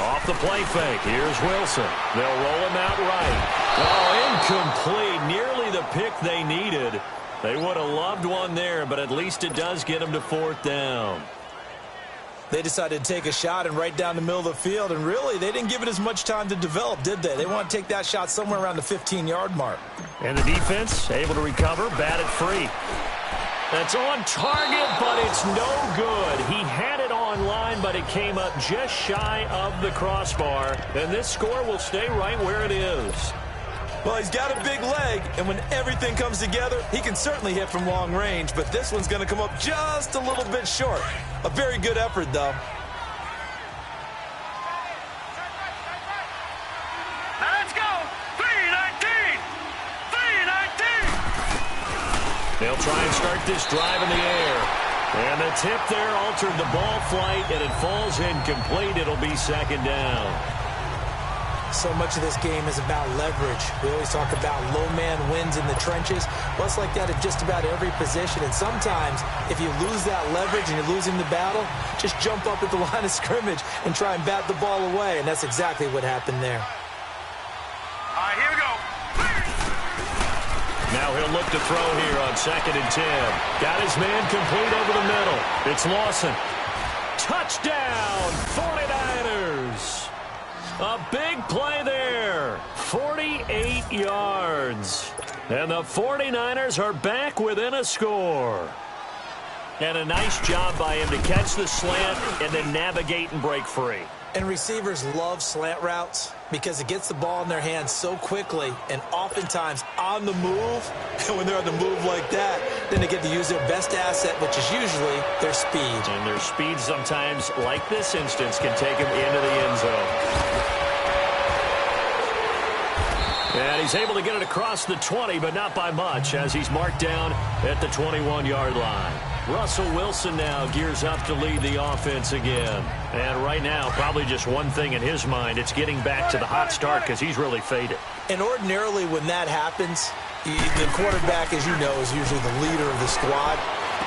Off the play fake. Here's Wilson. They'll roll him out right. Oh, incomplete. Nearly the pick they needed. They would have loved one there, but at least it does get them to 4th down. They decided to take a shot and right down the middle of the field, and really, they didn't give it as much time to develop, did they? They want to take that shot somewhere around the 15-yard mark. And the defense able to recover, bat it free. That's on target, but it's no good. He had it on line, but it came up just shy of the crossbar. And this score will stay right where it is. Well, he's got a big leg, and when everything comes together, he can certainly hit from long range, but this one's going to come up just a little bit short. A very good effort, though. Now let's go. 3-19. 3-19. They'll try and start this drive in the air. And the tip there altered the ball flight, and it falls incomplete. It'll be second down. So much of this game is about leverage. We always talk about low man wins in the trenches. Well, it's like that at just about every position. And sometimes, if you lose that leverage and you're losing the battle, just jump up at the line of scrimmage and try and bat the ball away. And that's exactly what happened there. All right, here we go. Now he'll look to throw here on 2nd and 10. Got his man complete over the middle. It's Lawson. Touchdown, 49ers. A big play there. 48 yards. And the 49ers are back within a score. And a nice job by him to catch the slant and then navigate and break free. And receivers love slant routes because it gets the ball in their hands so quickly and oftentimes on the move. And when they're on the move like that, then they get to use their best asset, which is usually their speed. And their speed sometimes, like this instance, can take them into the end zone. And he's able to get it across the 20, but not by much, as he's marked down at the 21-yard line. Russell Wilson now gears up to lead the offense again. And right now, probably just one thing in his mind. It's getting back to the hot start because he's really faded. And ordinarily when that happens, the quarterback, as you know, is usually the leader of the squad.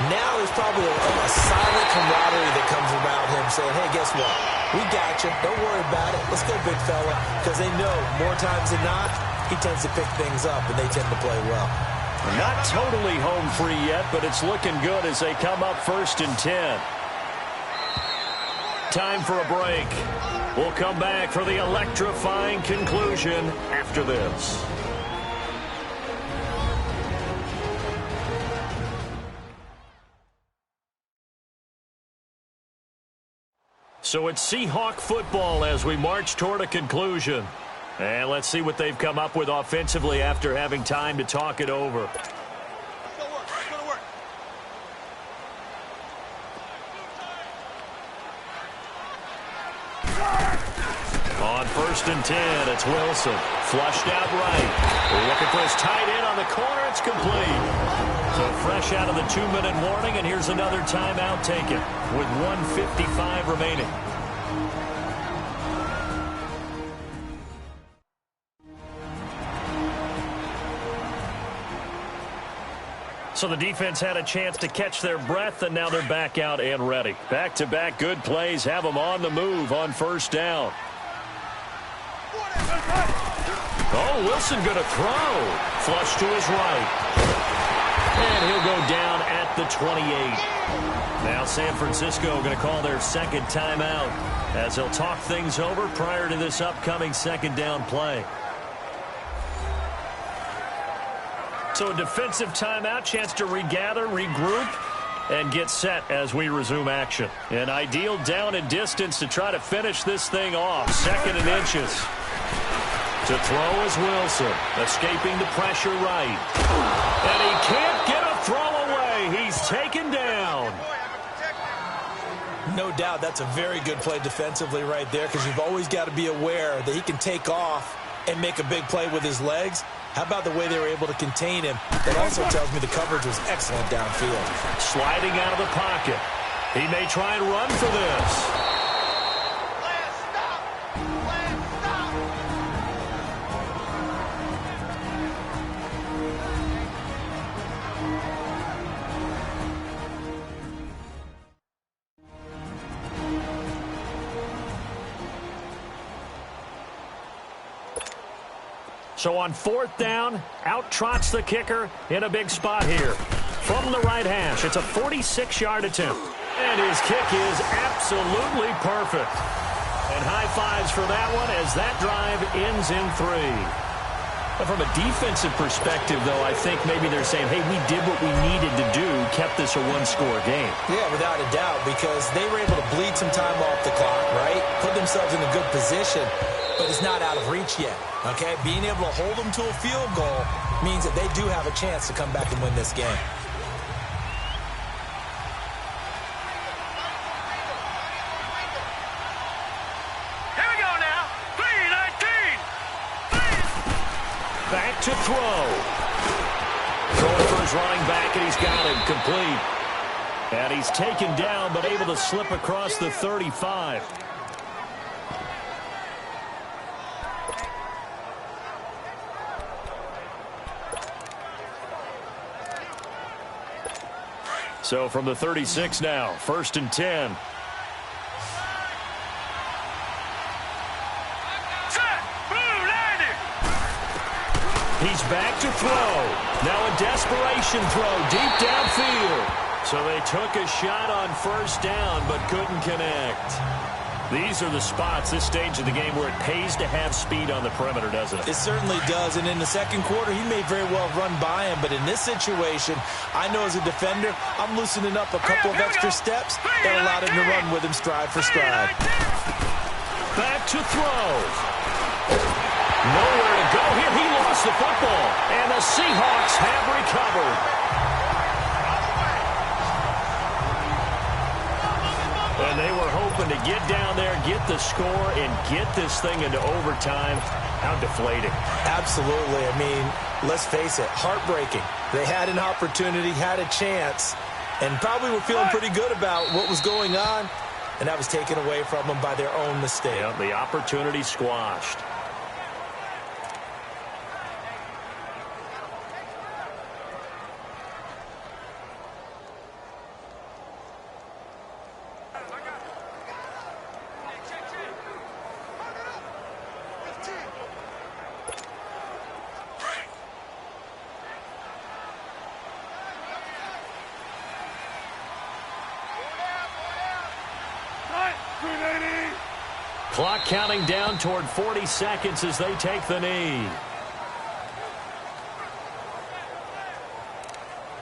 Now there's probably a silent camaraderie that comes around him saying, hey, guess what? We got you. Don't worry about it. Let's go, big fella. Because they know more times than not, he tends to pick things up, and they tend to play well. Not totally home free yet, but it's looking good as they come up 1st and 10. Time for a break. We'll come back for the electrifying conclusion after this. So it's Seahawk football as we march toward a conclusion. And let's see what they've come up with offensively after having time to talk it over. Let's go to work. On 1st and 10, it's Wilson. Flushed out right. We're looking for his tight end on the corner. It's complete. So fresh out of the 2-minute warning, and here's another timeout taken with 1:55 remaining. So the defense had a chance to catch their breath, and now they're back out and ready. Back-to-back good plays have them on the move on 1st down. Oh, Wilson going to throw. Flush to his right. And he'll go down at the 28. Now San Francisco going to call their 2nd timeout as they'll talk things over prior to this upcoming 2nd down play. So a defensive timeout, chance to regather, regroup, and get set as we resume action. An ideal down and distance to try to finish this thing off. 2nd and inches. To throw is Wilson, escaping the pressure right. And he can't get a throw away. He's taken down. No doubt that's a very good play defensively right there because you've always got to be aware that he can take off and make a big play with his legs. How about the way they were able to contain him? That also tells me the coverage was excellent downfield. Sliding out of the pocket. He may try and run for this. So on 4th down, out trots the kicker in a big spot here. From the right hash, it's a 46-yard attempt. And his kick is absolutely perfect. And high fives for that one as that drive ends in 3. But from a defensive perspective, though, I think maybe they're saying, hey, we did what we needed to do, kept this a one-score game. Yeah, without a doubt, because they were able to bleed some time off the clock, right? Put themselves in a good position, but it's not out of reach yet, okay? Being able to hold them to a field goal means that they do have a chance to come back and win this game. Back to throw. Throwing for his running back, and he's got him complete. And he's taken down, but able to slip across the 35. So from the 36 now, 1st and 10. He's back to throw. Now a desperation throw deep downfield. So they took a shot on 1st down but couldn't connect. These are the spots, this stage of the game, where it pays to have speed on the perimeter, doesn't it? It certainly does. And in the second quarter, he may very well run by him. But in this situation, I know as a defender, I'm loosening up a couple of extra steps that allowed him to run with him stride for stride. Back to throw. Nowhere to go here. He lost the football. And the Seahawks have recovered. And they were hoping to get down there, get the score, and get this thing into overtime. How deflating. Absolutely. I mean, let's face it, heartbreaking. They had an opportunity, had a chance, and probably were feeling pretty good about what was going on, and that was taken away from them by their own mistake. Yeah, the opportunity squashed. Clock counting down toward 40 seconds as they take the knee.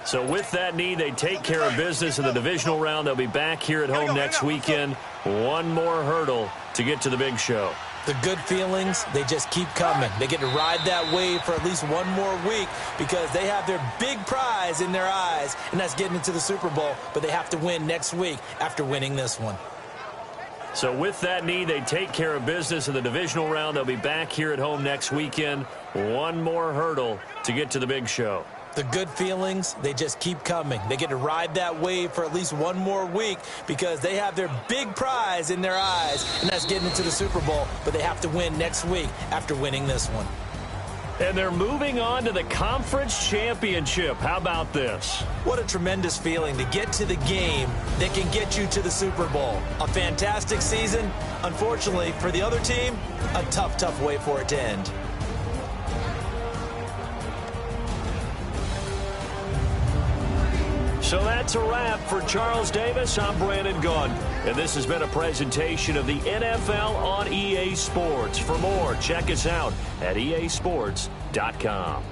So with that knee, they take care of business in the divisional round. They'll be back here at home next weekend. One more hurdle to get to the big show. The good feelings, they just keep coming. They get to ride that wave for at least one more week because they have their big prize in their eyes, and that's getting into the Super Bowl. But they have to win next week after winning this one. So with that knee, they take care of business in the divisional round. They'll be back here at home next weekend. One more hurdle to get to the big show. The good feelings, they just keep coming. They get to ride that wave for at least one more week because they have their big prize in their eyes, and that's getting into the Super Bowl. But they have to win next week after winning this one. And they're moving on to the conference championship. How about this? What a tremendous feeling to get to the game that can get you to the Super Bowl. A fantastic season. Unfortunately, for the other team, a tough, tough way for it to end. So that's a wrap for Charles Davis. I'm Brandon Gunn, and this has been a presentation of the NFL on EA Sports. For more, check us out at easports.com.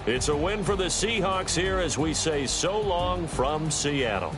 It's a win for the Seahawks here as we say so long from Seattle.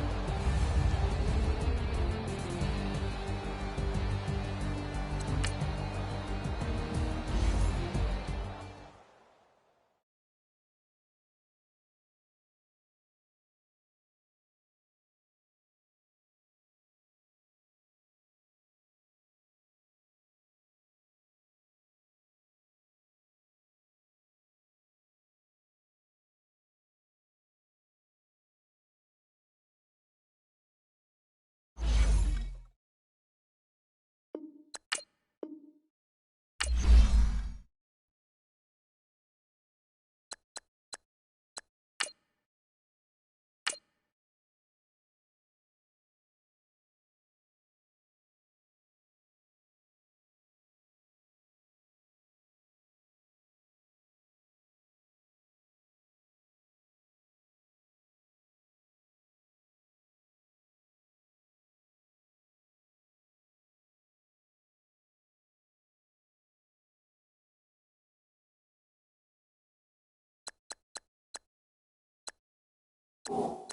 you.